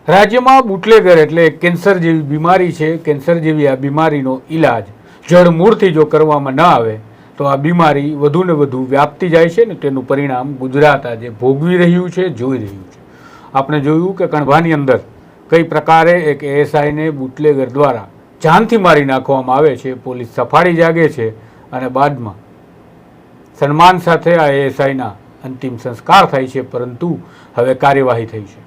રાજ્યમાં બુટલેગર એટલે કેન્સર જેવી બીમારી છે. કેન્સર જેવી આ બીમારીનો ઈલાજ જડમૂળથી જો કરવામાં ન આવે તો આ બીમારી વધુ ને વધુ વ્યાપતી જાય છે ને તેનું પરિણામ ગુજરાત આજે ભોગવી રહ્યું છે, જોઈ રહ્યું છે. આપણે જોયું કે કણભાની અંદર કઈ પ્રકારે એક એએસઆઈને બુટલેગર દ્વારા જાનથી મારી નાખવામાં આવે છે. પોલીસ સફાળી જાગે છે અને બાદમાં સન્માન સાથે આ એએસઆઈના અંતિમ સંસ્કાર થાય છે. પરંતુ હવે કાર્યવાહી થઈ છે.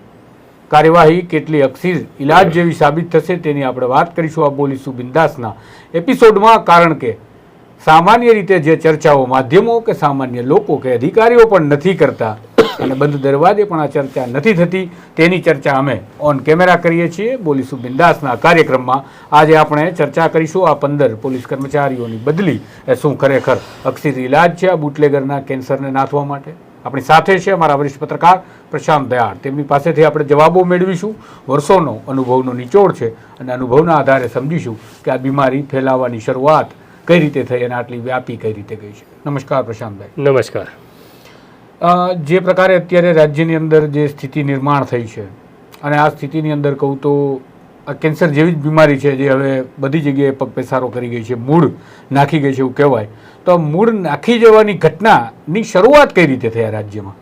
કાર્યવાહી કેટલી અક્ષીર ઇલાજ જેવી સાબિત થશે તેની આપણે વાત કરીશું આ બોલીશું બિંદાસના એપિસોડમાં. કારણ કે સામાન્ય રીતે જે ચર્ચાઓ માધ્યમો કે સામાન્ય લોકો કે અધિકારીઓ પણ નથી કરતા અને બંધ દરવાજે પણ આ ચર્ચા નથી થતી, તેની ચર્ચા અમે ઓન કેમેરા કરીએ છીએ બોલીશું બિંદાસના કાર્યક્રમમાં. આજે આપણે ચર્ચા કરીશું આ 15 પોલીસ કર્મચારીઓની બદલી એ શું ખરેખર અક્ષીર ઇલાજ છે આ બુટલેગરના કેન્સરને નાથવા માટે. આપણી સાથે છે અમારા વરિષ્ઠ પત્રકાર પ્રશાંત દયાળ. તેમની પાસેથી આપણે જવાબો મેળવીશું. વર્ષોનો અનુભવનો નિચોડ છે અને અનુભવના આધારે સમજીશું કે આ બીમારી ફેલાવાની શરૂઆત કઈ રીતે થઈ અને આટલી વ્યાપી કઈ રીતે ગઈ છે. નમસ્કાર પ્રશાંતભાઈ. નમસ્કાર. જે પ્રકારે અત્યારે રાજ્યની અંદર જે સ્થિતિ નિર્માણ થઈ છે અને આ સ્થિતિની અંદર કહું તો આ કેન્સર જેવી જ બીમારી છે જે હવે બધી જગ્યાએ પગપેસારો કરી ગઈ છે, મૂળ નાખી ગઈ છે એવું કહેવાય. તો મૂળ નાખી જવાની ઘટનાની શરૂઆત કઈ રીતે થઈ આ રાજ્યમાં?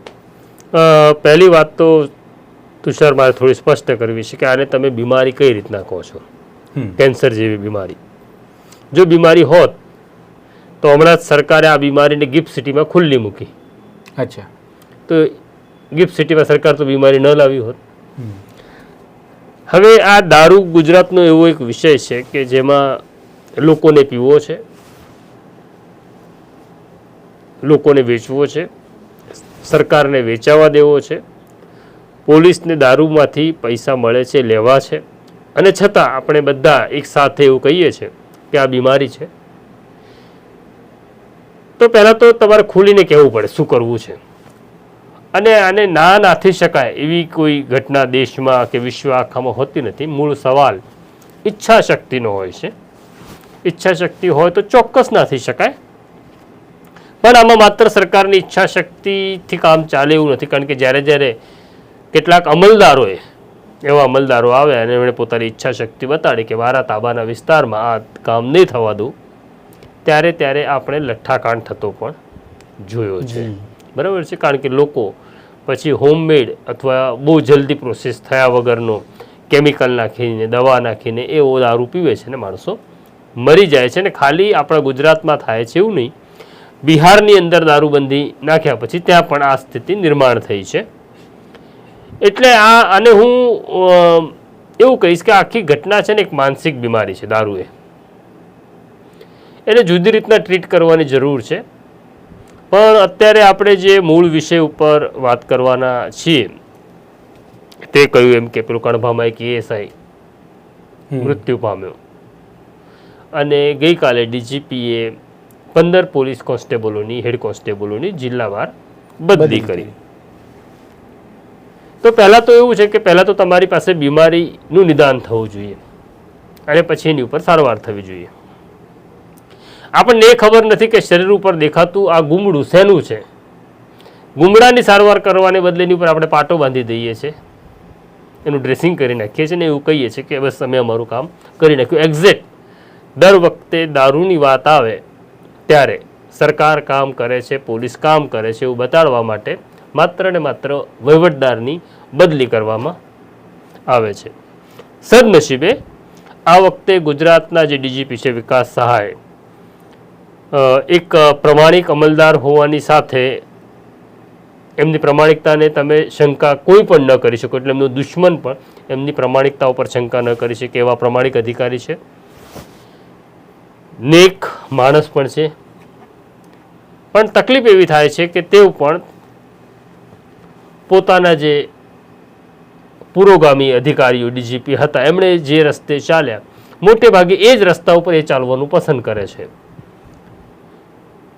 પહેલી વાત તો તુષાર મારે થોડી સ્પષ્ટ કરવી છે કે આને તમે બીમારી કઈ રીતના કહો છો. કેન્સર જેવી બીમારી જો બીમારી હોત તો હમણાં જ સરકારે આ બીમારીને ગિફ્ટ સિટીમાં ખુલ્લી મૂકી. અચ્છા. તો ગિફ્ટ સિટીમાં સરકાર તો બીમારી ન લાવી હોત. હવે આ દારૂ ગુજરાતનો એવો એક વિષય છે કે જેમાં લોકોને પીવો છે, લોકોને વેચવો છે, સરકારને વેચાવા દેવો છે, પોલીસને દારૂમાંથી પૈસા મળે છે, લેવા છે, અને છતાં આપણે બધા એક સાથે એવું કહીએ છીએ કે આ બીમારી છે. તો પહેલાં તો તમારે ખુલીને કહેવું પડે શું કરવું છે. અને આને ના નાથી શકાય એવી કોઈ ઘટના દેશમાં કે વિશ્વ આખામાં હોતી નથી. મૂળ સવાલ ઈચ્છા શક્તિનો હોય છે. ઈચ્છા શક્તિ હોય તો ચોક્કસ નાથી શકાય, પણ આમાં માત્ર સરકારની ઈચ્છા શક્તિથી કામ ચાલે એવું નથી. કારણ કે જ્યારે જ્યારે કેટલાક અમલદારોએ એવા અમલદારો આવે અને એમણે પોતાની ઈચ્છા શક્તિ બતાડી કે મારા તાબાના વિસ્તારમાં આ કામ નહીં થવા દઉં, ત્યારે ત્યારે આપણે લઠ્ઠાકાંડ થતો પણ જોયો છે. બરાબર છે. કારણ કે લોકો પછી હોમમેડ અથવા બહુ જલ્દી પ્રોસેસ થયા વગરનો કેમિકલ નાખીને દવા નાખીને એવો દારૂ પીવે છે ને માણસો મરી જાય છે. ને ખાલી આપણા ગુજરાતમાં થાય છે એવું નહીં, બિહારની અંદર દારૂબંધી નાખ્યા પછી ત્યાં પણ આ સ્થિતિ નિર્માણ થઈ છે. એટલે આને હું એવું કહીશ કે આખી ઘટના છે ને એક માનસિક બીમારી છે. દારૂ એને જુદી રીતના ટ્રીટ કરવાની જરૂર છે. પણ અત્યારે આપણે જે મૂળ વિષય ઉપર વાત કરવાના છીએ તે કહ્યું એમ કે પેલું કણભામાં એક એએસઆઈ મૃત્યુ પામ્યો અને ગઈકાલે ડીજીપીએ 15 પોલીસ કોન્સ્ટેબલોની હેડ કોન્સ્ટેબલોની જિલ્લાવાર બદલી કરી. તો પહેલાં તો એવું છે કે પહેલાં તો તમારી પાસે બીમારીનું નિદાન થવું જોઈએ અને પછી એની ઉપર સારવાર થવી જોઈએ. આપણને એ ખબર નથી કે શરીર ઉપર દેખાતું આ ગુમડું શેનું છે. ગુમડાની સારવાર કરવાને બદલે એની ઉપર આપણે પાટો બાંધી દઈએ છીએ, એનું ડ્રેસિંગ કરી નાખીએ છીએ ને એવું કહીએ છીએ કે બસ અમે અમારું કામ કરી નાખ્યું. એક્ઝેક્ટ દર વખતે દારૂની વાત આવે ત્યારે સરકાર કામ કરે છે, પોલીસ કામ કરે છે એવું બતાડવા માટે માત્ર ને માત્ર વહીવટદારની બદલી કરવામાં આવે છે. સદનસીબે આ વખતે ગુજરાતના જે ડીજીપી છે વિકાસ સહાય એક પ્રમાણિક અમલદાર હોવાની સાથે એમની પ્રમાણિકતાને તમે શંકા કોઈ પણ ન કરી શકો. એટલે એમનો દુશ્મન પણ એમની પ્રમાણિકતા ઉપર શંકા ન કરી શકે એવા પ્રમાણિક અધિકારી છે. નેક માણસ પણ છે. પણ તકલીફ એવી થાય છે કે તેઓ પણ પોતાના જે પુરોગામી અધિકારીઓ ડીજીપી હતા એમણે જે રસ્તે ચાલ્યા મોટે ભાગે એ જ રસ્તા ઉપર એ ચાલવાનું પસંદ કરે છે.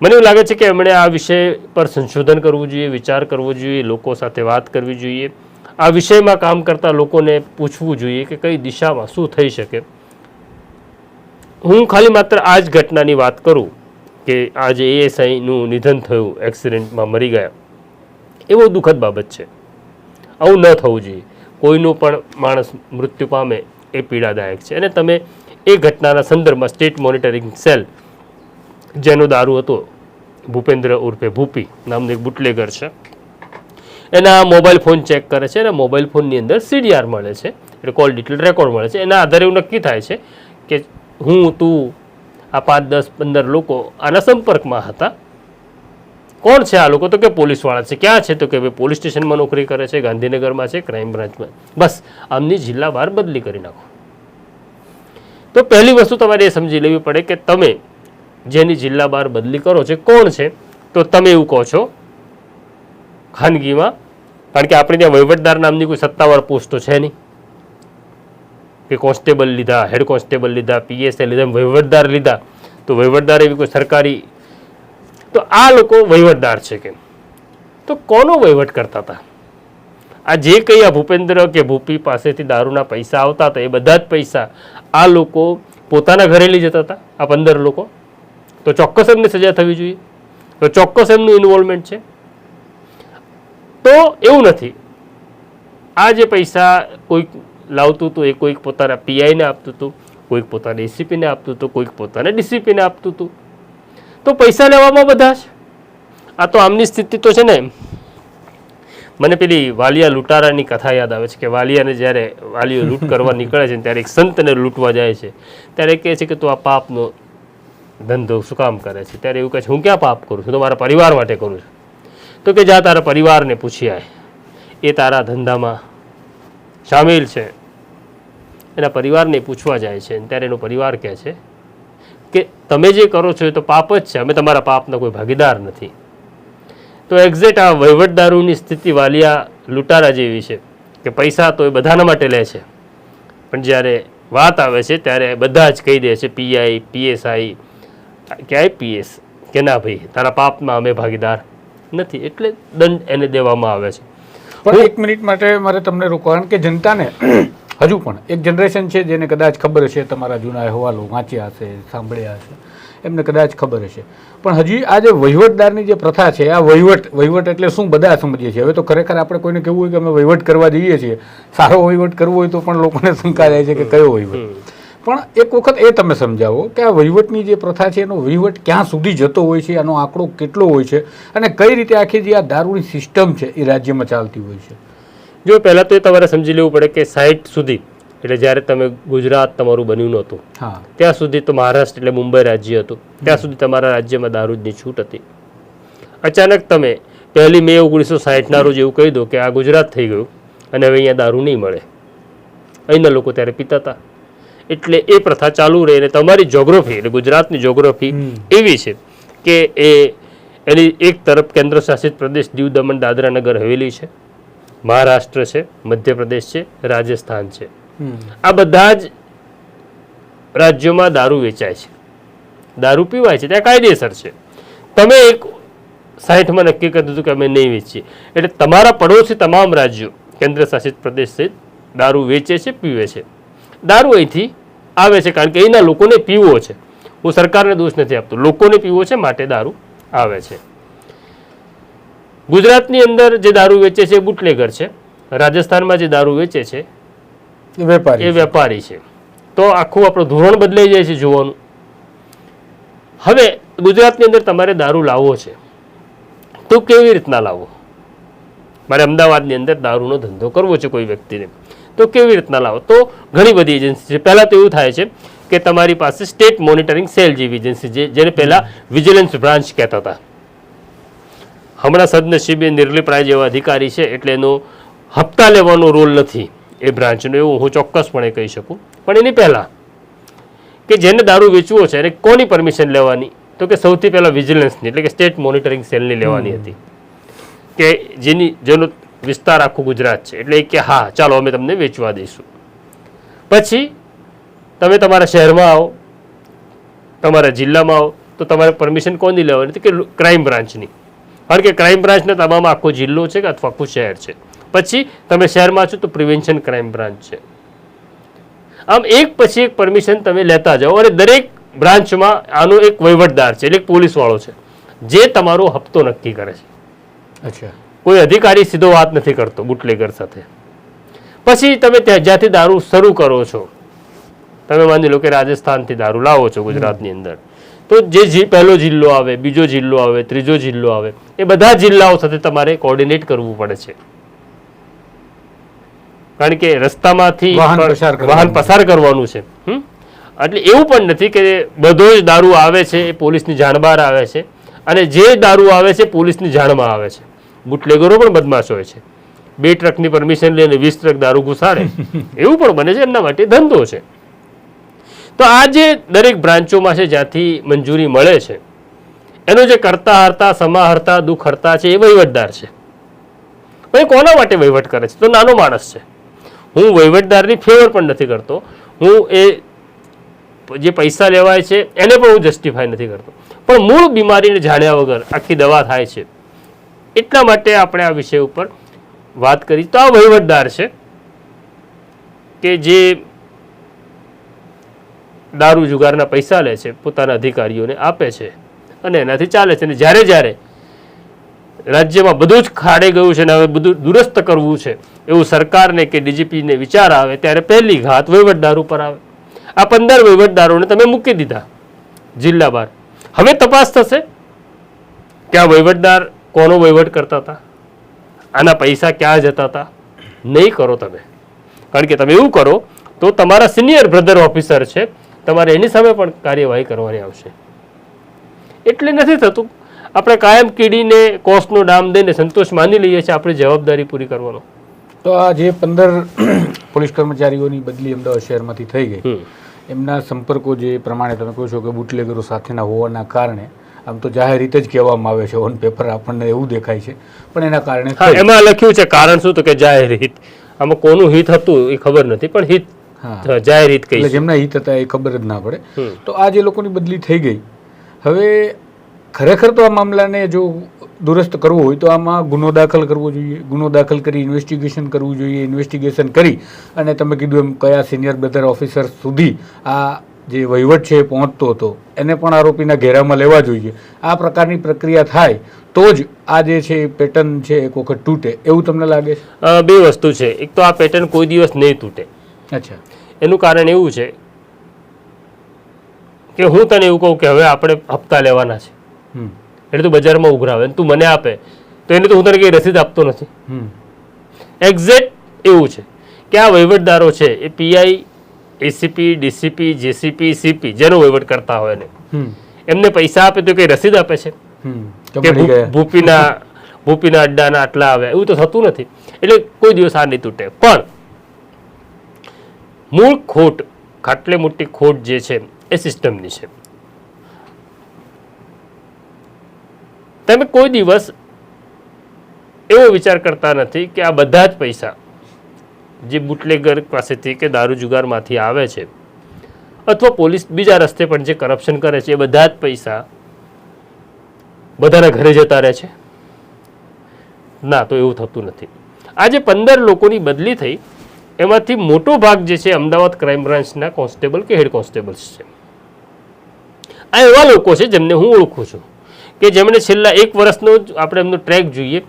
મને એવું લાગે છે કે એમણે આ વિષય પર સંશોધન કરવું જોઈએ, વિચાર કરવો જોઈએ, લોકો સાથે વાત કરવી જોઈએ, આ વિષયમાં કામ કરતા લોકોને પૂછવું જોઈએ કે કઈ દિશામાં શું થઈ શકે. હું ખાલી માત્ર આ જ ઘટનાની વાત કરું કે આજે એએસઆઈનું નિધન થયું, એક્સિડન્ટમાં મરી ગયા, એવો દુઃખદ બાબત છે. આવું ન થવું જોઈએ. કોઈનો પણ માણસ મૃત્યુ પામે એ પીડાદાયક છે. અને તમે એ ઘટનાના સંદર્ભમાં સ્ટેટ મોનિટરિંગ સેલ, જેનો દારૂ હતો ભૂપેન્દ્ર ઉર્ફે ભૂપી નામનો એક બુટલેગર છે, એના મોબાઈલ ફોન ચેક કરે છે અને મોબાઈલ ફોનની અંદર CDR મળે છે, એટલે કોલ ડિટેલ રેકોર્ડ મળે છે. એના આધારે એવું નક્કી થાય છે કે હું, તું, આ 5, 10, 15 લોકો આના સંપર્કમાં હતા. કોણ છે આ લોકો? તો કે પોલીસવાળા છે. ક્યાં છે? તો કે ભાઈ પોલીસ સ્ટેશનમાં નોકરી કરે છે, ગાંધીનગરમાં છે, ક્રાઇમ બ્રાન્ચમાં. બસ આમની જિલ્લા બહાર બદલી કરી નાખો. તો પહેલી વસ્તુ તમારે એ સમજી લેવી પડે કે તમે જેની જિલ્લા બહાર બદલી કરો છો કોણ છે. તો તમે એવું કહો છો ખાનગીમાં, કારણ કે આપણે ત્યાં વહીવટદાર નામની કોઈ સત્તાવાર પોસ્ટો છે નહીં કે કોન્સ્ટેબલ લીધા, હેડ કોન્સ્ટેબલ લીધા, PSI લીધા, વહીવટદાર લીધા. તો વહીવટદાર એવી કોઈ સરકારી, તો આ લોકો વહીવટદાર છે કેમ? તો કોનો વહીવટ કરતા હતા? આ જે કંઈ આ ભૂપેન્દ્ર કે ભૂપી પાસેથી દારૂના પૈસા આવતા હતા, એ બધા જ પૈસા આ લોકો પોતાના ઘરે લઈ જતા હતા, આ 15 લોકો. તો ચોક્કસ એમને સજા થવી જોઈએ, તો ચોક્કસ એમનું ઇન્વોલ્વમેન્ટ છે. તો એવું નથી. આ જે પૈસા કોઈક લાવતું હતું એ કોઈક પોતાના PIને આપતું હતું, કોઈક પોતાના ACPને આપતું હતું, કોઈક પોતાના DCPને આપતું હતું. તો પૈસા લેવામાં બધા જ. આ તો આમની સ્થિતિ તો છે ને, મને પેલી વાલિયા લૂંટારાની કથા યાદ આવે છે કે વાલિયાને જ્યારે વાલીઓ લૂંટ કરવા નીકળે છે ત્યારે એક સંતને લૂંટવા જાય છે, ત્યારે કહે છે કે તું આ પાપનો ધંધો શું કામ કરે છે? ત્યારે એવું કહે છે, હું ક્યાં પાપ કરું છું, તો મારા પરિવાર માટે કરું છું. તો કે જા તારા પરિવારને પૂછી આય, એ તારા ધંધામાં સામેલ છે. એના પરિવારને પૂછવા જાય છે, ત્યારે એનો પરિવાર કહે છે કે તમે જે કરો છો એ તો પાપ જ છે, અમે તમારા પાપના કોઈ ભાગીદાર નથી. તો એક્ઝેક્ટ આ વહીવટદારોની સ્થિતિ વાલિયા લૂંટારા જેવી છે કે પૈસા તો એ બધાના માટે લે છે, પણ જ્યારે વાત આવે છે ત્યારે બધા જ કહી દે છે PI, PSI કે IPS કે ના ભાઈ તારા પાપમાં અમે ભાગીદાર નથી, એટલે દંડ એને દેવામાં આવે છે. પણ એક મિનિટ માટે મારે તમને રોકવાનું કે જનતાને હજુ પણ એક જનરેશન છે જેને કદાચ ખબર હશે, તમારા જૂના અહેવાલો વાંચ્યા હશે, સાંભળ્યા હશે, એમને કદાચ ખબર હશે. પણ હજી આ જે વહીવટદારની જે પ્રથા છે, આ વહીવટ એટલે શું બધા સમજીએ છીએ. હવે તો ખરેખર આપણે કોઈને કહેવું હોય કે અમે વહીવટ કરવા જઈએ છીએ, સારો વહીવટ કરવો હોય તો પણ લોકોને શંકા જાય છે કે કયો વહીવટ. પણ એક વખત એ તમે સમજાવો કે આ વહીવટની જે પ્રથા છે એનો વહીવટ ક્યાં સુધી જતો હોય છે, આનો આંકડો કેટલો હોય છે, અને કઈ રીતે આખી જે આ દારૂની સિસ્ટમ છે એ રાજ્યમાં ચાલતી હોય છે. જો પહેલાં તો એ તમારે સમજી લેવું પડે કે 60 સુધી, એટલે જ્યારે તમે ગુજરાત તમારું બન્યું નહોતું ત્યાં સુધી તો મહારાષ્ટ્ર એટલે મુંબઈ રાજ્ય હતું, ત્યાં સુધી તમારા રાજ્યમાં દારૂની છૂટ હતી. અચાનક તમે 1 મે 1960ના રોજ એવું કહી દો કે આ ગુજરાત થઈ ગયું અને હવે અહીંયા દારૂ નહીં મળે. અહીંના લોકો ત્યારે પીતા હતા, એટલે એ પ્રથા ચાલુ રહી. અને તમારી જોગ્રાફી એટલે ગુજરાતની જોગ્રાફી એવી છે કે એની એક તરફ કેન્દ્ર શાસિત પ્રદેશ દીવ દમણ દાદરા નગર હવેલી છે, મહારાષ્ટ્ર છે, મધ્યપ્રદેશ છે, રાજસ્થાન છે. આ બધા જ રાજ્યોમાં દારૂ વેચાય છે, દારૂ પીવાય છે, ત્યાં કાયદેસર છે. તમે એક 60માં નક્કી કરી દીધું કે અમે નહીં વેચીએ, એટલે તમારા પડોશી તમામ રાજ્યો કેન્દ્ર શાસિત પ્રદેશ સહિત દારૂ વેચે છે, પીવે છે. દારૂ અહીંથી આવે છે કારણ કે અહીંના લોકોને પીવો છે. હું સરકારને દોષ નથી આપતો, લોકોને પીવો છે માટે દારૂ આવે છે. ગુજરાતની અંદર જે દારૂ વેચે છે એ બુટલેગર છે, રાજસ્થાનમાં જે દારૂ વેચે છે એ વેપારી છે. તો આખું આપણું ધોરણ બદલાઈ જાય છે જોવાનું. હવે ગુજરાતની અંદર તમારે દારૂ લાવવો છે તો કેવી રીતના લાવવો? મારે અમદાવાદની અંદર દારૂનો ધંધો કરવો છે કોઈ વ્યક્તિને, તો કેવી રીતના લાવો? તો ઘણી બધી એજન્સી છે. પહેલાં તો એવું થાય છે કે તમારી પાસે સ્ટેટ મોનિટરિંગ સેલ જેવી એજન્સી છે, જેને પહેલાં વિજિલન્સ બ્રાન્ચ કહેતા હતા. હમણાં સદનસીબે નિર્લિપરાય જેવા અધિકારી છે એટલે એનો હપ્તા લેવાનો રોલ નથી એ બ્રાન્ચનો, એવું હું ચોક્કસપણે કહી શકું. પણ એની પહેલાં કે જેને દારૂ વેચવો છે એને કોની પરમિશન લેવાની? તો કે સૌથી પહેલાં વિજિલન્સની એટલે કે સ્ટેટ મોનિટરિંગ સેલની લેવાની હતી, કે જેનો વિસ્તાર આખું ગુજરાત છે. એટલે કે હા ચાલો અમે તમને વેચવા દઈશું. પછી તમે તમારા શહેરમાં આવો, તમારા જિલ્લામાં આવો, તો તમારે પરમિશન કોની લેવાની? કે ક્રાઇમ બ્રાન્ચની, કારણ કે ક્રાઇમ બ્રાન્ચના તમામ આખો જિલ્લો છે કે અથવા આખું શહેર છે. પછી તમે શહેરમાં છો તો પ્રિવેન્શન ક્રાઇમ બ્રાન્ચ છે. આમ એક પછી એક પરમિશન તમે લેતા જાઓ, અને દરેક બ્રાન્ચમાં આનો એક વહીવટદાર છે એટલે એક પોલીસવાળો છે જે તમારો હપ્તો નક્કી કરે છે. અચ્છા, કોઈ અધિકારી સીધો વાત નથી કરતો બુટલેગર સાથે. પછી તમે જ્યાંથી દારૂ શરૂ કરો છો, તમે માની લો કે રાજસ્થાનથી દારૂ લાવો છો ગુજરાતની અંદર, તો જે પહેલો જિલ્લો આવે, બીજો જિલ્લો આવે, ત્રીજો જિલ્લો આવે, એ બધા જિલ્લાઓ સાથે તમારે કોર્ડિનેટ કરવું પડે છે. કારણ કે રસ્તામાંથી વાહન પસાર કરવાનું છે. એટલે એવું પણ નથી કે બધો જ દારૂ આવે છે એ પોલીસની જાણ બહાર આવે છે, અને જે દારૂ આવે છે પોલીસની જાણમાં આવે છે. બુટલેગરો પણ બદમાશ હોય છે, 2 ટ્રકની પરમિશન લઈને 20 ટ્રક દારૂ ઘુસાડે, એવું પણ બને છે. એમના માટે ધંધો છે. તો આ જે દરેક બ્રાન્ચોમાં છે જ્યાંથી મંજૂરી મળે છે, એનો જે કરતા હરતા, સમાહર્તા, દુઃખ હરતા છે, એ વહીવટદાર છે. પણ કોના માટે વહીવટ કરે છે? તો નાનો માણસ છે. હું વહીવટદારની ફેવર પણ નથી કરતો, હું એ જે પૈસા લેવાય છે એને પણ હું જસ્ટિફાય નથી કરતો, પણ મૂળ બીમારીને જાણ્યા વગર આખી દવા થાય છે. એટલા માટે આપણે આ વિષય ઉપર વાત કરી. તો આ વહીવટદાર છે કે જે દારૂ જુગારના પૈસા લે છે, પોતાના અધિકારીઓને આપે છે અને એનાથી ચાલે છે. અને જ્યારે જ્યારે રાજ્યમાં બધું જ ખાડે ગયું છે ને હવે બધું દુરસ્ત કરવું છે એવું સરકારને કે ડીજીપીને વિચાર આવે, ત્યારે પહેલી ઘાત વહીવટદાર ઉપર આવે. આ 15 વહીવટદારોને તમે મૂકી દીધા જિલ્લા બહાર. હવે તપાસ થશે કે આ વહીવટદાર કોનો વહીવટ કરતા હતા, આના પૈસા ક્યાં જતા હતા. નહીં કરો તમે, કારણ કે તમે એવું કરો તો તમારા સિનિયર બ્રધર ઓફિસર છે, તમારે એની સામે પણ કાર્યવાહી કરવાની આવશે. એટલે નથી થતું. આપણે કાયમ કીડીને કોસનો ડામ દઈને સંતોષ માની લઈએ છીએ આપણી જવાબદારી પૂરી કરવાનો. તો આ જે 15 પોલીસ કર્મચારીઓની બદલી અમદાવાદ શહેરમાંથી થઈ ગઈ, એમના સંપર્કો જે પ્રમાણે તમે કહો છો કે બુટલેગરો સાથેના હોવાના કારણે, આમ તો જાહેર રીતે જ કહેવામાં આવે છે, ઓન પેપર આપણને એવું દેખાય છે, પણ એના કારણે એમાં લખ્યું છે કારણ શું, તો કે જાહેર હિત. આમાં કોનું હિત હતું એ ખબર નથી, પણ હિત જાહેર હિત કહી, જેમના હિત હતા એ ખબર જ ના પડે. તો આ જે લોકોની બદલી થઈ ગઈ, હવે ખરેખર તો આ મામલાને જો દુરસ્ત કરવો હોય તો આમાં ગુનો દાખલ કરવો જોઈએ. ગુનો દાખલ કરી ઇન્વેસ્ટિગેશન કરવું જોઈએ. ઇન્વેસ્ટિગેશન કરી અને તમે કીધું એમ કયા સિનિયર બ્રધર ઓફિસર સુધી આ જે વહીવટ છે એ પહોંચતો હતો એને પણ આરોપીના ઘેરામાં લેવા જોઈએ. આ પ્રકારની પ્રક્રિયા થાય તો જ આ જે છે પેટર્ન છે એક વખત તૂટે, એવું તમને લાગે છે? 2 વસ્તુ છે. એક તો આ પેટર્ન કોઈ દિવસ નહીં તૂટે. અચ્છા. એનું કારણ એવું છે કે હું તને એવું કહું કે હવે આપણે હપ્તા લેવાના છે, એટલે તું બજારમાં ઉઘરાવે, તું મને આપે તો એને તો હું તને કઈ રસીદ આપતો નથી. એક્ઝેક્ટ એવું છે કે આ વહીવટદારો છે એ PI, ACP, DCP, JCP, CP જેનો વહીવટ કરતા હોય ને એમને પૈસા આપે તો કઈ રસીદ આપે છે કે ભૂપીના અડ્ડાના આટલા આવે? એવું તો થતું નથી. એટલે કોઈ દિવસ આ નહીં તૂટે. પણ મૂળ ખોટ, ખાટલે મોટી ખોટ જે છે એ સિસ્ટમની છે. તમે કોઈ દિવસ એવો વિચાર કરતા નથી કે આ બધા જ પૈસા જે બુટલેગર પાસેથી કે દારૂ જુગારમાંથી આવે છે, અથવા પોલીસ બીજા રસ્તે પણ જે કરપ્શન કરે છે, એ બધા જ પૈસા બધાના ઘરે જતા રહે છે. ના, તો એવું થતું નથી. આ જે 15 લોકોની બદલી થઈ એમાંથી મોટો ભાગ જે છે અમદાવાદ ક્રાઇમ બ્રાન્ચના કોન્સ્ટેબલ કે હેડ કોન્સ્ટેબલ્સ છે. આ એવા લોકો છે જેમને હું ઓળખું છું કે જેમણે છેલ્લા 1 વર્ષનો આપણે એમનો ટ્રેક જોઈએ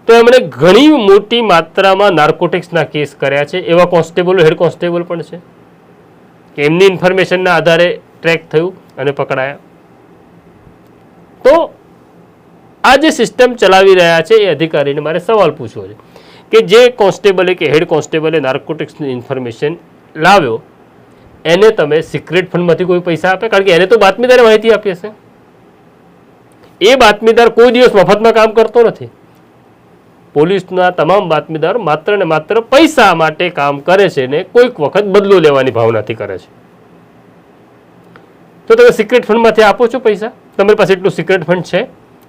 તો એમણે ઘણી મોટી માત્રામાં નાર્કોટિક્સના કેસ કર્યા છે. એવા કોન્સ્ટેબલો, હેડ કોન્સ્ટેબલ પણ છે કે એમની ઇન્ફોર્મેશનના આધારે ટ્રેક થયું અને પકડાયા. તો આ જે સિસ્ટમ ચલાવી રહ્યા છે એ અધિકારીને મારે સવાલ પૂછવો છે કે જે કોન્સ્ટેબલે કે હેડ કોન્સ્ટેબલે નાર્કોટિક્સની ઇન્ફોર્મેશન લાવ્યો એને તમે સિક્રેટ ફંડમાંથી કોઈ પૈસા આપે? કારણ કે એને તો બાતમીદારે માહિતી આપી હશે. એ બાતમીદાર કોઈ દિવસ મફતમાં કામ કરતો નથી. પોલીસના તમામ બાતમીદાર માત્ર ને માત્ર પૈસા માટે કામ કરે છે ને કોઈક વખત બદલો લેવાની ભાવનાથી કરે છે. તો તમે સિક્રેટ ફંડમાંથી આપો છો પૈસા? તમારી પાસે એટલું સિક્રેટ ફંડ છે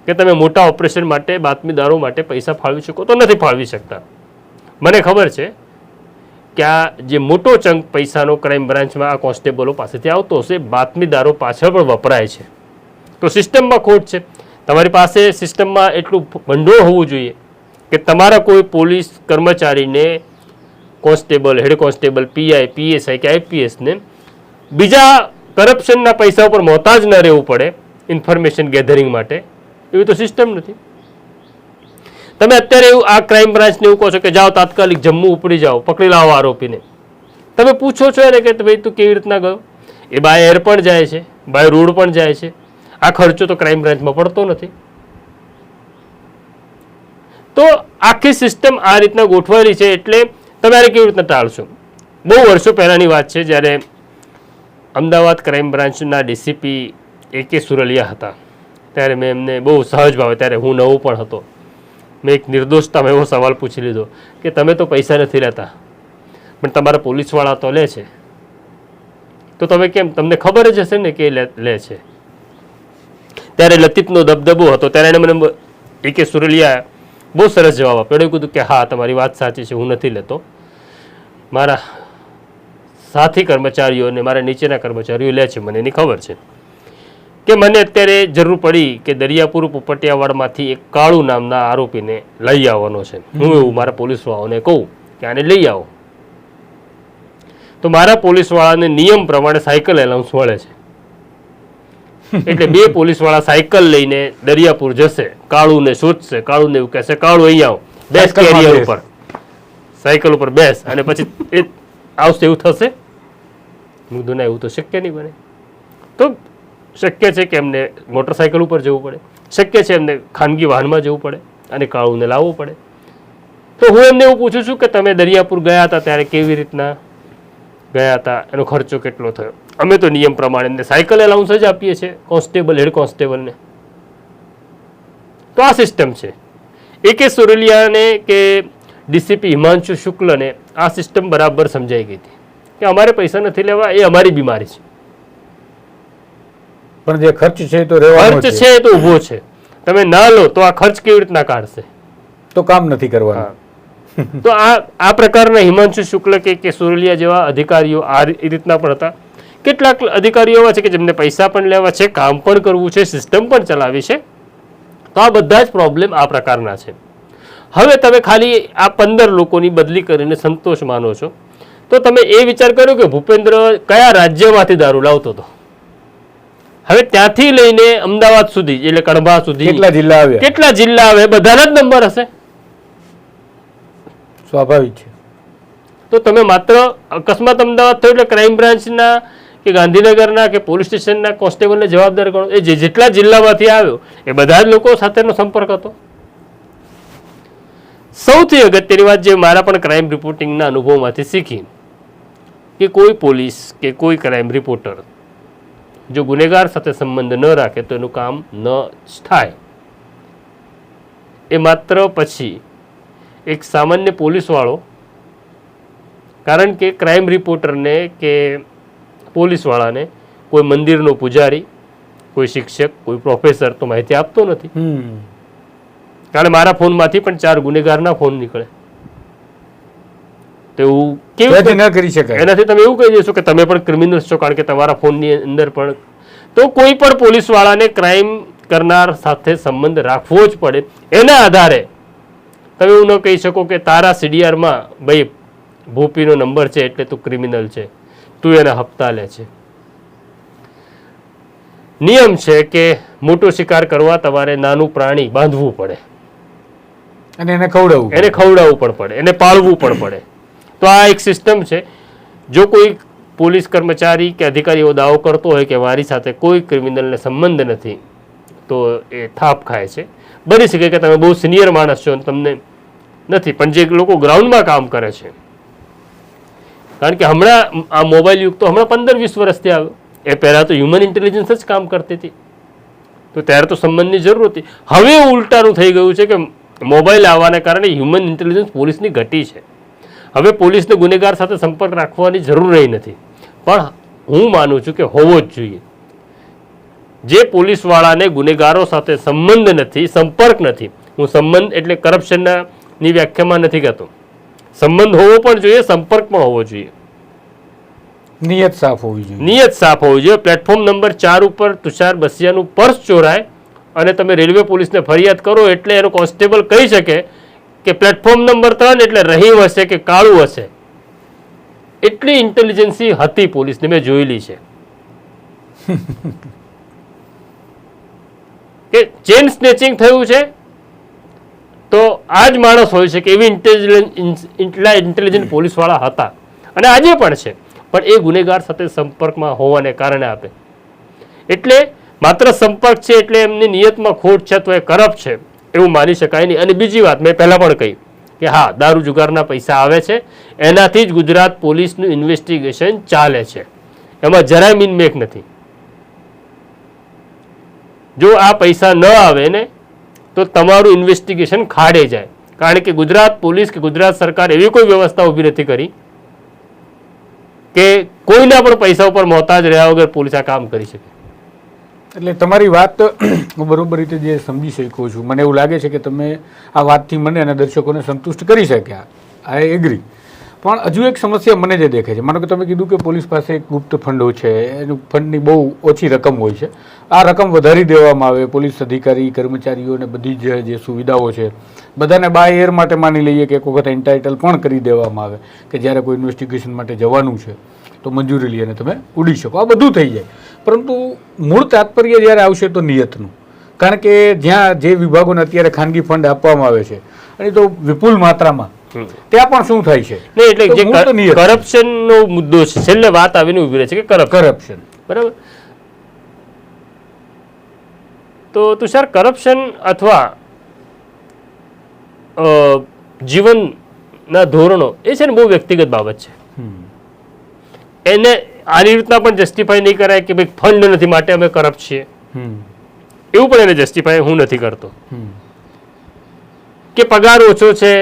કે તમે મોટા ઓપરેશન માટે, બાતમીદારો માટે પૈસા ફાળવી શકો? તો નથી ફાળવી શકતા. મને ખબર છે કે આ જે મોટો ચંક પૈસાનો ક્રાઇમ બ્રાન્ચમાં આ કોન્સ્ટેબલો પાસેથી આવતો હશે, બાતમીદારો પાછળ પણ વપરાય છે. તો સિસ્ટમમાં ખોટ છે. તમારી પાસે સિસ્ટમમાં એટલું ભંડોળ હોવું જોઈએ કે તમારા કોઈ પોલીસ કર્મચારીને, constable, head constable, PI, PSI કે આઈપીએસને બીજા કરપ્શનના પૈસા ઉપર મોહતાજ ન રહેવું પડે ઇન્ફોર્મેશન ગેધરિંગ માટે. એવી તો સિસ્ટમ નથી. તમે અત્યારે એવું આ ક્રાઇમ બ્રાન્ચને એવું કહો છો કે જાઓ તાત્કાલિક જમ્મુ ઉપડી જાઓ, પકડી લાવો આરોપીને. તમે પૂછો છો એને કે ભાઈ તું કેવી રીતના ગયો? એ બાય એર પણ જાય છે, બાય રોડ પણ જાય છે. આ ખર્ચો તો ક્રાઇમ બ્રાન્ચમાં પડતો નથી. તો આખી સિસ્ટમ આ રીતના ગોઠવાયેલી છે. એટલે તમે આને કેવી રીતના ટાળશો? બહુ વર્ષો પહેલાની વાત છે, જ્યારે અમદાવાદ ક્રાઇમ બ્રાન્ચના ડીસીપી AK સુરલિયા હતા, ત્યારે મેં એમને બહુ સહજ ભાવે, ત્યારે હું નવો પણ હતો, મેં એક નિર્દોષતામાં એવો સવાલ પૂછી લીધો કે તમે તો પૈસા નથી લેતા પણ તમારા પોલીસવાળા તો લે છે, તો તમે કેમ? તમને ખબર જ હશે ને કે લે છે. ત્યારે લતીફનો દબદબો હતો. ત્યારે એને મને AK સુરલિયા બહુ સરસ જવાબ આપ્યો. એણે કીધું કે હા, તમારી વાત સાચી છે, હું નથી લેતો. મારા સાથી કર્મચારીઓ અને મારા નીચેના કર્મચારીઓ લે છે, મને એની ખબર છે. કે મને અત્યારે જરૂર પડી કે દરિયાપુર પોપટિયાવાડમાંથી એક કાળુ નામના આરોપીને લઈ આવવાનો છે. હું એવું મારા પોલીસવાળાઓને કહું કે આને લઈ આવો, તો મારા પોલીસવાળાને નિયમ પ્રમાણે સાયકલ એલાઉન્સ મળે છે. એટલે 2 પોલીસવાળા સાયકલ લઈને દરિયાપુર જશે, કાળુને શોધશે, કાળુને એવું કહેશે કાળુ અહીં આવો, બેસ કેરિયર ઉપર, સાયકલ ઉપર બેસ, અને પછી એ આવશે. એવું થશે? મુદ્દો ના, એવું તો શક્ય નહીં બને. તો શક્ય છે કે એમને મોટરસાયકલ ઉપર જવું પડે, શક્ય છે એમને ખાનગી વાહનમાં જવું પડે અને કાળુને લાવવું પડે. તો હું એમને એવું પૂછું છું કે તમે દરિયાપુર ગયા હતા ત્યારે કેવી રીતના ગયા હતા, એનો ખર્ચો કેટલો થયો? અમે તો નિયમ પ્રમાણે એમને સાયકલ એલાઉન્સ જ આપીએ છીએ, કોન્સ્ટેબલ, હેડ કોન્સ્ટેબલને. તો આ સિસ્ટમ છે. AK સુરલિયાને કે ડીસીપી હિમાંશુ શુક્લને આ સિસ્ટમ બરાબર સમજાઈ ગઈ હતી કે અમારે પૈસા નથી લેવા, એ અમારી બીમારી છે, પણ જે ખર્ચ છે તો રહેવાનો ખર્ચ છે તો ઊભો છે. તમે ના લો તો આ ખર્ચ કેવી રીતના કાઢશે? તો કામ નથી કરવાનું. તો આ પ્રકારના હિમાંશુ શુક્લ કે સુરલિયા જેવા અધિકારીઓ આ રીતના પણ હતા. કેટલાક અધિકારીઓ એવા છે કે જેમને પૈસા પણ લેવા છે, કામ પણ કરવું છે, સિસ્ટમ પણ ચલાવી છે. તો આ બધા જ પ્રોબ્લેમ આ પ્રકારના છે. હવે તમે ખાલી આ 15 લોકોની બદલી કરીને સંતોષ માનો છો, તો તમે એ વિચાર કર્યો કે ભૂપેન્દ્ર કયા રાજ્યમાંથી દારૂ લાવતો હતો? હવે ત્યાંથી લઈને અમદાવાદ સુધી, એટલે કડભા સુધી કેટલા જિલ્લા આવે? બધાના જ નંબર હશે. સ્વાભાવિક છે. તો તમે માત્ર અકસ્માત અમદાવાદ થયો એટલે ક્રાઇમ બ્રાન્ચના કે ગાંધીનગરના કે પોલીસ સ્ટેશનના કોન્સ્ટેબલને જવાબદાર ગણો. એ જેટલા જિલ્લામાંથી આવ્યો એ બધા જ લોકો સાથેનો સંપર્ક હતો. સૌથી અગત્યની વાત જે મારા પણ ક્રાઇમ રિપોર્ટિંગના અનુભવમાંથી શીખી કે કોઈ પોલીસ કે કોઈ ક્રાઇમ રિપોર્ટર જો ગુનેગાર સાથે સંબંધ ન રાખે તો એનું કામ ન થાય. એ માત્ર પછી એક સામાન્ય પોલીસવાળો, કારણ કે ક્રાઇમ રિપોર્ટરને કે પોલીસવાળાને કોઈ મંદિરનો પૂજારી, કોઈ શિક્ષક, કોઈ પ્રોફેસર તો માહિતી આપતો નથી. કારણ મારા ફોનમાંથી પણ 4 ગુનેગારના ફોન નીકળે. તો એવું કેવી ન કરી શકાય? એનાથી તમે એવું કહી દેશો કે તમે પણ ક્રિમિનલ્સ છો, કારણ કે તમારા ફોનની અંદર પણ. તો કોઈ પણ પોલીસવાળાને ક્રાઇમ કરનાર સાથે સંબંધ રાખવો જ પડે. એના આધારે તમે એવું ન કહી શકો કે તારા CDRમાં ભાઈ ભૂપીનો નંબર છે એટલે તું ક્રિમિનલ છે, તું એના હપ્તા લે છે. નિયમ છે કે મોટો શિકાર કરવા તમારે નાનું પ્રાણી બાંધવું પડે અને એને ખવડાવવું પણ પડે, એને પાળવું પણ પડે. તો આ એક સિસ્ટમ છે. જો કોઈ પોલીસ કર્મચારી કે અધિકારી એવો દાવો કરતો હોય કે મારી સાથે કોઈ ક્રિમિનલને સંબંધ નથી, તો એ થાપ ખાય છે. બની શકે કે તમે બહુ સિનિયર માણસ છો, તમને નથી, પણ જે લોકો ગ્રાઉન્ડમાં કામ કરે છે, કારણ કે હમણાં આ મોબાઈલ યુગ તો હમણાં 15-20 વર્ષથી આવ્યો. એ પહેલાં તો હ્યુમન ઇન્ટેલિજન્સ જ કામ કરતી હતી, તો ત્યારે તો સંબંધની જરૂર હતી. હવે ઉલટાનું થઈ ગયું છે કે મોબાઈલ આવવાના કારણે હ્યુમન ઇન્ટેલિજન્સ પોલીસની ઘટી છે. હવે પોલીસને ગુનેગાર સાથે સંપર્ક રાખવાની જરૂર રહી નથી, પણ હું માનું છું કે હોવો જ જોઈએ. જે પોલીસવાળાને ગુનેગારો સાથે સંબંધ નથી, સંપર્ક નથી, હું સંબંધ એટલે કરપ્શનની વ્યાખ્યામાં નથી કહેતો, સંબંધ હોવો પણ જોઈએ, સંપર્ક પણ હોવો જોઈએ, નિયત સાફ હોવી જોઈએ. નિયત સાફ હોવી જોઈએ. પ્લેટફોર્મ નંબર 4 ઉપર તુષાર બસિયાનું પર્સ ચોરાય અને તમે રેલવે પોલીસને ફરિયાદ કરો એટલે એનો કોન્સ્ટેબલ કહી શકે કે પ્લેટફોર્મ નંબર 3 એટલે રહીમ હશે કે કાળું હશે. એટલી ઇન્ટેલિજન્સી હતી પોલીસને, મેં જોયેલી છે. કે ચેન સ્નેચિંગ થયું છે તો આ જ માણસ હોય છે કે એવી ઇન્ટેલિજન્ટ પોલીસવાળા હતા અને આજે પણ છે, પણ એ ગુનેગાર સાથે સંપર્કમાં હોવાને કારણે આપે. એટલે માત્ર સંપર્ક છે એટલે એમની નિયતમાં ખોટ છે તો એ કરપ્ટ છે એવું માની શકાય નહીં. અને બીજી વાત મેં પહેલા પણ કહી કે હા, દારૂ જુગારના પૈસા આવે છે, એનાથી જ ગુજરાત પોલીસનું ઇન્વેસ્ટિગેશન ચાલે છે, એમાં જરાય મીનમેક નથી. જો આ પૈસા ન આવે ને તો તમારું ઇન્વેસ્ટિગેશન ખાડે જાય, કારણ કે ગુજરાત પોલીસ કે ગુજરાત સરકાર એવી કોઈ વ્યવસ્થા ઊભી નથી કરી કે કોઈના પણ પૈસા ઉપર મોહતાજ રહ્યા વગર પોલીસ આ કામ કરી શકે. એટલે તમારી વાત હું બરોબર રીતે જે સમજી શકું છું, મને એવું લાગે છે કે તમે આ વાતથી મને અને દર્શકોને સંતુષ્ટ કરી શક્યા, આઈ એગ્રી. પણ હજુ એક સમસ્યા મને જે દેખાય છે, માનો કે તમે કીધું કે પોલીસ પાસે એક ગુપ્ત ફંડો છે, એનું ફંડની બહુ ઓછી રકમ હોય છે, આ રકમ વધારી દેવામાં આવે, પોલીસ અધિકારી કર્મચારીઓને બધી જે સુવિધાઓ છે બધાને બાય એર માટે માની લઈએ કે એક વખત એન્ટાઇટલ પણ કરી દેવામાં આવે કે જ્યારે કોઈ ઇન્વેસ્ટિગેશન માટે જવાનું છે તો મંજૂરી લઈને તમે ઉડી શકો, આ બધું થઈ જાય. પરંતુ મૂળ તાત્પર્ય જ્યારે આવશે તો નિયતનું, કારણ કે જ્યાં જે વિભાગોને અત્યારે ખાનગી ફંડ આપવામાં આવે છે અને તો વિપુલ માત્રામાં, ત્યાં પણ શું થાય છે? નહીં, એટલે જે કરપ્શનનો મુદ્દો છે, છેલ્લે વાત આવીને ઉભી રહે છે કે કરપ્શન, બરાબર. તો તુષાર, કરપ્શન અથવા જીવનના ધોરણો એ છે ને બહુ વ્યક્તિગત બાબત છે. એને આની રીતના પણ જસ્ટિફાય નહીં કરાય કે ભાઈ ફંડ નથી માટે અમે કરપ્ટ છીએ, એવું પણ એને જસ્ટિફાય હું નથી કરતો. કે પગાર ઓછો છે,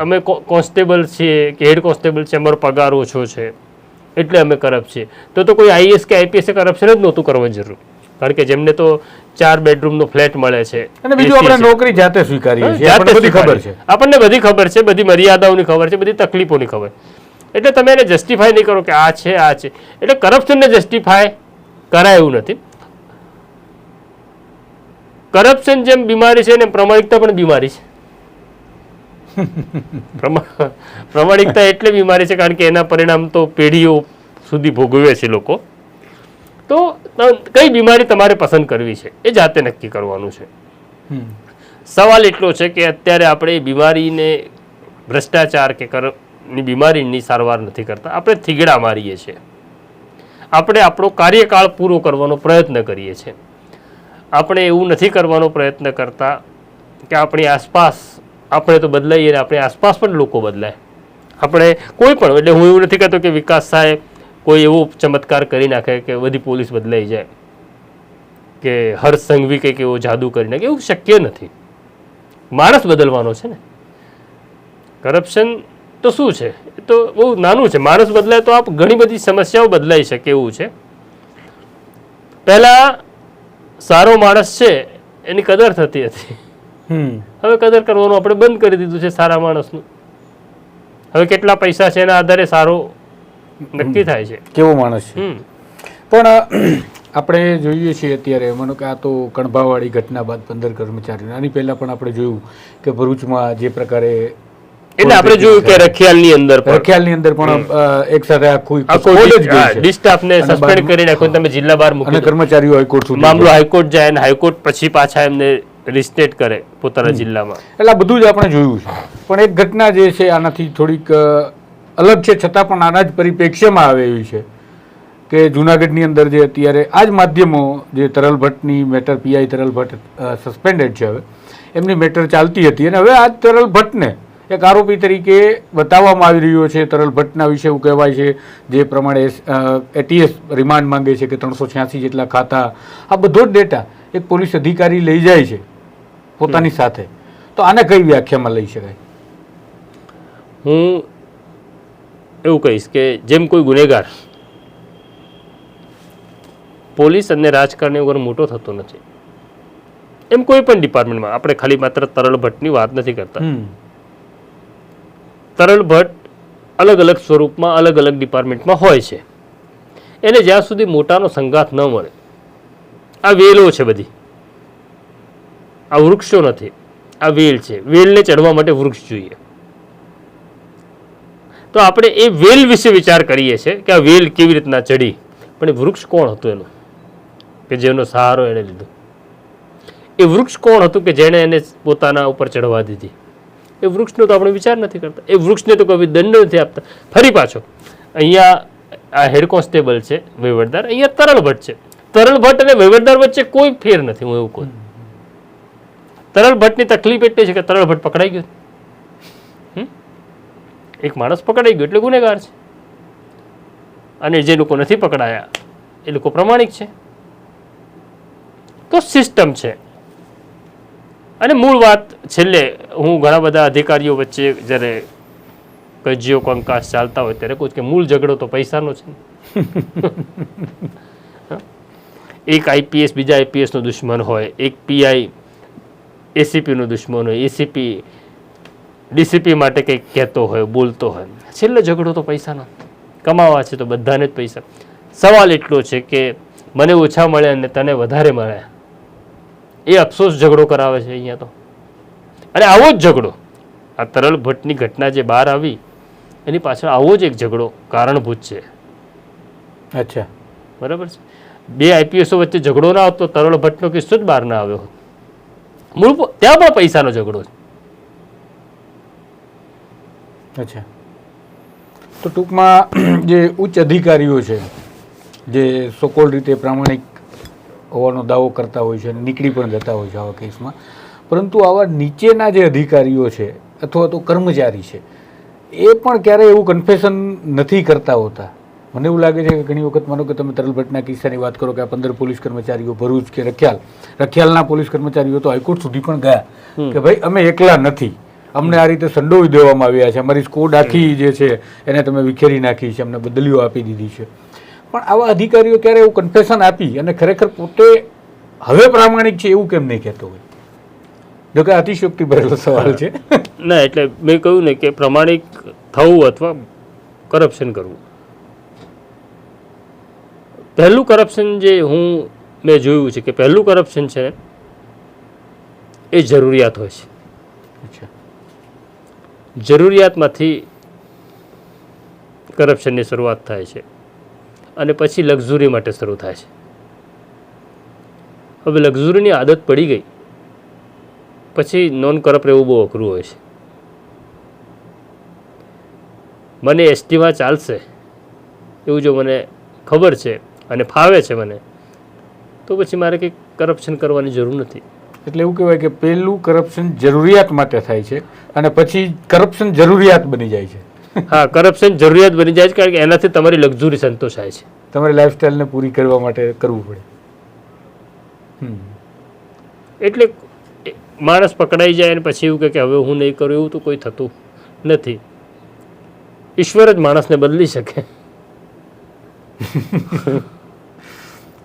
અમે કોન્સ્ટેબલ છીએ કે હેડ કોન્સ્ટેબલ છે, અમારો પગાર ઓછો છે એટલે અમે કરપ્ટ છીએ, તો કોઈ આઈએસ કે આઈપીએસ કરપ્શન જ નહોતું કરવાની જરૂર, કારણ કે જેમને તો 4 બેડરૂમનો ફ્લેટ મળે છે. અને બીજું આપણે નોકરી જાતે સ્વીકારીએ છીએ, આપણને બધી ખબર છે, આપણને બધી ખબર છે, બધી મર્યાદાઓની ખબર છે, બધી તકલીફોની ખબર. એટલે તમે એને જસ્ટિફાય નહીં કરો કે આ છે આ છે, એટલે કરપ્શનને જસ્ટિફાય કરાય એવું નથી. કરપ્શન જેમ બીમારી છે ને પ્રમાણિકતા પણ બીમારી છે. પ્રમાણિકતા એટલે બીમારી છે કારણ કે એના પરિણામ તો પેઢીઓ સુધી ભોગવે છે લોકો. તો કઈ બીમારી તમારે પસંદ કરવી છે એ જાતે નક્કી કરવાનું છે. સવાલ એટલો છે કે અત્યારે આપણે બીમારીને ભ્રષ્ટાચાર કે ની બીમારીની સારવાર નથી કરતા, આપણે થીગડા મારીએ છીએ. આપણે આપણો કાર્યકાળ પૂરો કરવાનો પ્રયત્ન કરીએ છીએ. આપણે એવું નથી કરવાનો પ્રયત્ન કરતા કે આપણી આસપાસ આપણે તો બદલાઈએ ને આપણી આસપાસ પણ લોકો બદલાય. આપણે કોઈ પણ, એટલે હું એવું નથી કહેતો કે વિકાસ સાહેબ કોઈ એવો ચમત્કાર કરી નાખે કે બધી પોલીસ બદલાઈ જાય, કે હર્ષ સંઘવી કંઈક એવો જાદુ કરી નાખે, એવું શક્ય નથી. માણસ બદલવાનો છે ને. કરપ્શન તો શું છે, એ તો બહુ નાનું છે. માણસ બદલાય તો આપ ઘણી બધી સમસ્યાઓ બદલાઈ શકે એવું છે. પહેલા સારો માણસ છે એની કદર થતી હતી, હવે કદર કરવાનું આપણે બંધ કરી દીધું છે સારા માણસનું. હવે કેટલા પૈસા છે એના આધારે સારો નક્કી થાય છે કેવો માણસ છે. પણ આપણે જોઈએ છીએ અત્યારે, માનો કે આ તો કણભાવાળી ઘટના બાદ 15 કર્મચારીઓ, આની પહેલા પણ આપણે જોયું કે ભરૂચમાં જે પ્રકારે, એટલે આપણે જોયું કે રખિયાલની અંદર પણ એક સાથે આખું સ્ટાફને સસ્પેન્ડ કરી નાખ્યો, તમે જિલ્લા બહાર મૂકી, કર્મચારીઓ હાઈકોર્ટ સુધી, મામલો હાઈકોર્ટ જાય અને હાઈકોર્ટ પછી પાછા એમને રિસ્ટેટ કરે પોતાના જિલ્લામાં. એટલે આ બધું જ આપણે જોયું છે. પણ એક ઘટના જે છે આનાથી થોડીક અલગ છે, છતાં પણ આના જ પરિપ્રેક્ષ્યમાં આવે એવી છે કે જુનાગઢની અંદર જે અત્યારે આ જ માધ્યમો, જે તરલ ભટ્ટની મેટર, પીઆઈ તરલ ભટ્ટ સસ્પેન્ડેડ છે, હવે એમની મેટર ચાલતી હતી અને હવે આ તરલ ભટ્ટને એક આરોપી તરીકે બતાવવામાં આવી રહ્યો છે. તરલ ભટ્ટના વિશે એવું કહેવાય છે, જે પ્રમાણે એટીએસ રિમાન્ડ માંગે છે કે 386 જેટલા ખાતા, આ બધો જ ડેટા એક પોલીસ અધિકારી લઈ જાય છે પોતાની સાથે. તો આને કઈ વ્યાખ્યામાં લઈ શકાય? હું એવું કહીશ કે જેમ કોઈ ગુનેગાર પોલીસ અને રાજકારણી વગર મોટો થતો નથી, એમ કોઈ પણ ડિપાર્ટમેન્ટમાં, આપણે ખાલી માત્ર તરલ ભટ્ટની વાત નથી કરતા. તરલ ભટ્ટ અલગ અલગ સ્વરૂપમાં અલગ અલગ ડિપાર્ટમેન્ટમાં હોય છે. એને જ્યાં સુધી મોટાનો સંગાથ ન મળે, આ વેલો છે બધી, આ વૃક્ષો નથી, આ વેલ છે. વેલને ચડવા માટે વૃક્ષ જોઈએ. તો આપણે એ વેલ વિશે વિચાર કરીએ છીએ કે આ વેલ કેવી રીતના ચડી, પણ એ વૃક્ષ કોણ હતું એનું, કે જેનો સહારો એણે લીધો. એ વૃક્ષ કોણ હતું કે જેણે એને પોતાના ઉપર ચડવા દીધી? એ વૃક્ષનો તો આપણે વિચાર નથી કરતા. એ વૃક્ષને તો કોઈ દંડ નથી આપતા. ફરી પાછો અહીંયા આ હેડ કોન્સ્ટેબલ છે વહીવટદાર, અહીંયા તરલ ભટ્ટ છે. તરલ ભટ્ટ અને વહીવટદાર વચ્ચે કોઈ ફેર નથી. હું એવું કહું, તરલ ભટ્ટની તકલીફ એટલી છે કે તરલ ભટ્ટ પકડાઈ ગયો. એક માણસ પકડાઈ ગયો એટલે ગુનેગાર છે, અને જે લોકો નથી પકડાયા એ લોકો પ્રમાણિક છે. તો સિસ્ટમ છે. અને મૂળ વાત છેલ્લે હું ઘણા બધા અધિકારીઓ વચ્ચે જ્યારે કજિયો કંકાસ ચાલતા હોય ત્યારે કહું કે મૂળ ઝઘડો તો પૈસાનો છે. એક આઈપીએસ બીજા આઈપીએસનો દુશ્મન હોય, એક પીઆઈ એસીપીનો દુશ્મન હોય, એસીપી ડીસીપી માટે કંઈક કહેતો હોય, બોલતો હોય. છેલ્લે ઝઘડો તો પૈસાનો. કમાવા છે તો બધાને જ પૈસા. સવાલ એટલો છે કે મને ઓછા મળ્યા અને તને વધારે મળ્યા, એ અફસોસ ઝઘડો કરાવે છે અહીંયા તો. અને આવો જ ઝઘડો, આ તરલ ભટ્ટની ઘટના જે બહાર આવી એની પાછળ આવો જ એક ઝઘડો કારણભૂત છે. અચ્છા, બરાબર છે. બે આઈપીએસો વચ્ચે ઝઘડો ના આવતો તરલ ભટ્ટનો કિસ્સો જ બહાર ના આવ્યો હોત. મૂળ ત્યાં પણ પૈસાનો ઝઘડો છે. અચ્છા, તો ટૂંકમાં જે ઉચ્ચ અધિકારીઓ છે જે સોકોલ રીતે પ્રામાણિક હોવાનો દાવો કરતા હોય છે અને નીકળી પણ જતા હોય છે આવા કેસમાં, પરંતુ આવા નીચેના જે અધિકારીઓ છે અથવા તો કર્મચારી છે એ પણ ક્યારેય એવું કન્ફેશન નથી કરતા હોતા. મને એવું લાગે છે કે ઘણી વખત માનો કે તમે તરલ ભટ્ટના કિસ્સાની વાત કરો કે આ 15 પોલીસ કર્મચારીઓ ભરૂચ કે રખિયાલના પોલીસ કર્મચારીઓ તો હાઈકોર્ટ સુધી પણ ગયા કે ભાઈ અમે એકલા નથી, અમને આ રીતે સંડોવી દેવામાં આવ્યા છે, અમારી સ્કોડ આખી જે છે એને તમે વિખેરી નાખી છે, અમને બદલીઓ આપી દીધી છે. પણ આવા અધિકારીઓ ક્યારે એવું કન્ફેશન આપી અને ખરેખર પોતે હવે પ્રામાણિક છે એવું કેમ નહીં કહેતો હોય? જો કે અતિશયોક્તિ ભરેલો સવાલ છે. ના, એટલે મેં કહ્યું ને કે પ્રમાણિક થવું અથવા કરપ્શન કરવું. પહેલું કરપ્શન જે મેં જોયું છે કે પહેલું કરપ્શન છે એ જરૂરિયાત હોય છે. અચ્છા, જરૂરિયાતમાંથી કરપ્શનની શરૂઆત થાય છે અને પછી લક્ઝુરી માટે શરૂ થાય છે. હવે લક્ઝુરીની આદત પડી ગઈ પછી નોન કરપ્ટ રહેવું બહુ અઘરું હોય છે. મને એસટીમાં ચાલશે એવું જો મને ખબર છે અને ફાવે છે મને, તો પછી મારે કંઈક કરપ્શન કરવાની જરૂર નથી. એટલે એવું કહેવાય કે પહેલું કરપ્શન જરૂરિયાત માટે થાય છે અને પછી કરપ્શન જરૂરિયાત બની જાય છે. હા, કરપ્શન જરૂરિયાત બની જાય છે કારણ કે એનાથી તમારી લક્ઝુરી સંતોષાય છે. તમારી લાઈફસ્ટાઈલને પૂરી કરવા માટે કરવું પડે. એટલે માણસ પકડાઈ જાય અને પછી એવું કે હવે હું નહીં કરું એવું તો કોઈ થતું નથી. ઈશ્વર જ માણસને બદલી શકે.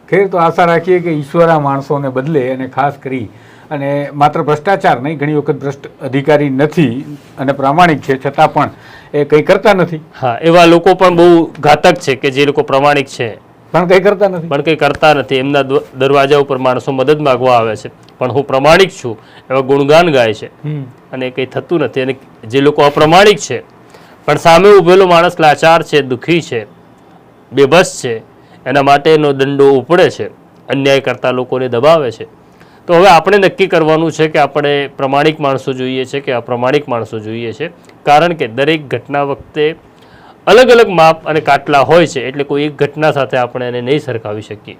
ખેર, તો આશા રાખીએ કે ઈશ્વર આ માણસોને બદલે અને ખાસ કરી અને માત્ર ભ્રષ્ટાચાર નહીં, ઘણી વખત ભ્રષ્ટ અધિકારી નથી અને પ્રામાણિક છે છતાં પણ એ કંઈ કરતા નથી. હા, એવા લોકો પણ બહુ ઘાતક છે કે જે લોકો પ્રામાણિક છે પણ કંઈ કરતા નથી. એમના દરવાજા ઉપર માણસો મદદ માંગવા આવે છે પણ હું પ્રમાણિક છું એવા ગુણગાન ગાય છે અને કંઈ થતું નથી. અને જે લોકો અપ્રમાણિક છે પણ સામે ઉભેલો માણસ લાચાર છે, દુઃખી છે, બેબસ છે, એના માટેનો દંડો ઉપડે છે, અન્યાય કરતા લોકોને દબાવે છે. તો હવે આપણે નક્કી કરવાનું છે કે આપણે પ્રમાણિક માણસો જોઈએ છે કે અપ્રમાણિક માણસો જોઈએ છે. કારણ કે દરેક ઘટના વખતે અલગ અલગ માપ અને કાટલા હોય છે, એટલે કોઈ એક ઘટના સાથે આપણે એને નહીં સરખાવી શકીએ.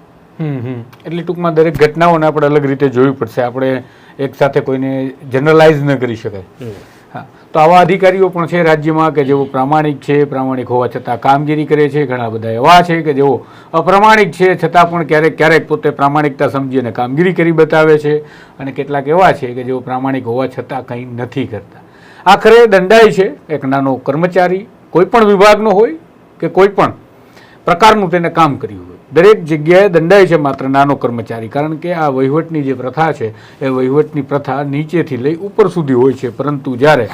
એટલે ટૂંકમાં દરેક ઘટનાઓને આપણે અલગ રીતે જોવી પડશે. આપણે એક સાથે કોઈને જનરલાઇઝ ન કરી શકાય. હા, તો આવા અધિકારીઓ પણ છે રાજ્યમાં કે જેઓ પ્રામાણિક છે, પ્રામાણિક હોવા છતાં કામગીરી કરે છે. ઘણા બધા એવા છે કે જેઓ અપ્રામાણિક છે છતાં પણ ક્યારેક ક્યારેક પોતે પ્રામાણિકતા સમજી અને કામગીરી કરી બતાવે છે. અને કેટલાક એવા છે કે જેઓ પ્રામાણિક હોવા છતાં કંઈ નથી કરતા. આખરે દંડાય છે એક નાનો કર્મચારી, કોઈ પણ વિભાગનો હોય કે કોઈ પણ પ્રકારનું તેને કામ કર્યું હોય, દરેક જગ્યાએ દંડાય છે માત્ર નાનો કર્મચારી. કારણ કે આ વહીવટની જે પ્રથા છે એ વહીવટની પ્રથા નીચેથી લઈ ઉપર સુધી હોય છે, પરંતુ જ્યારે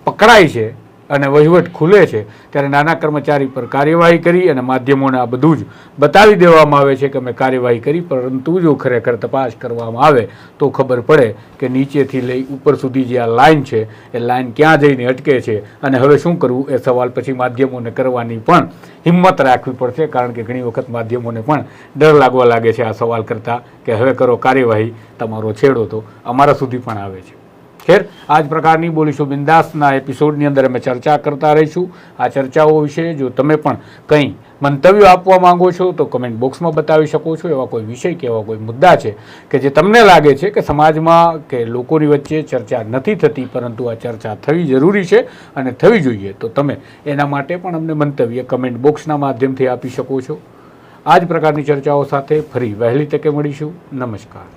પકડાય છે અને વહીવટ ખુલે છે ત્યારે નાના કર્મચારી પર કાર્યવાહી કરી અને માધ્યમોને આ બધું જ બતાવી દેવામાં આવે છે કે અમે કાર્યવાહી કરી, પરંતુ જો ખરેખર તપાસ કરવામાં આવે તો ખબર પડે કે નીચેથી લઈ ઉપર સુધી જે આ લાઈન છે એ લાઈન ક્યાં જઈને અટકે છે અને હવે શું કરવું એ સવાલ પછી માધ્યમોને કરવાની પણ હિંમત રાખવી પડશે, કારણ કે ઘણી વખત માધ્યમોને પણ ડર લાગવા લાગે છે આ સવાલ કરતાં કે હવે કરો કાર્યવાહી, તમારો છેડો તો અમારા સુધી પણ આવે છે. ખેર, આ જ પ્રકારની બોલીશું બિંદાસના એપિસોડની અંદર અમે ચર્ચા કરતા રહીશું. આ ચર્ચાઓ વિશે જો તમે પણ કંઈ મંતવ્યો આપવા માંગો છો તો કમેન્ટ બોક્સમાં બતાવી શકો છો. એવા કોઈ વિષય કે એવા કોઈ મુદ્દા છે કે જે તમને લાગે છે કે સમાજમાં કે લોકોની વચ્ચે ચર્ચા નથી થતી, પરંતુ આ ચર્ચા થવી જરૂરી છે અને થવી જોઈએ, તો તમે એના માટે પણ અમને મંતવ્ય કમેન્ટ બોક્સના માધ્યમથી આપી શકો છો. આ જ પ્રકારની ચર્ચાઓ સાથે ફરી વહેલી તકે મળીશું. નમસ્કાર.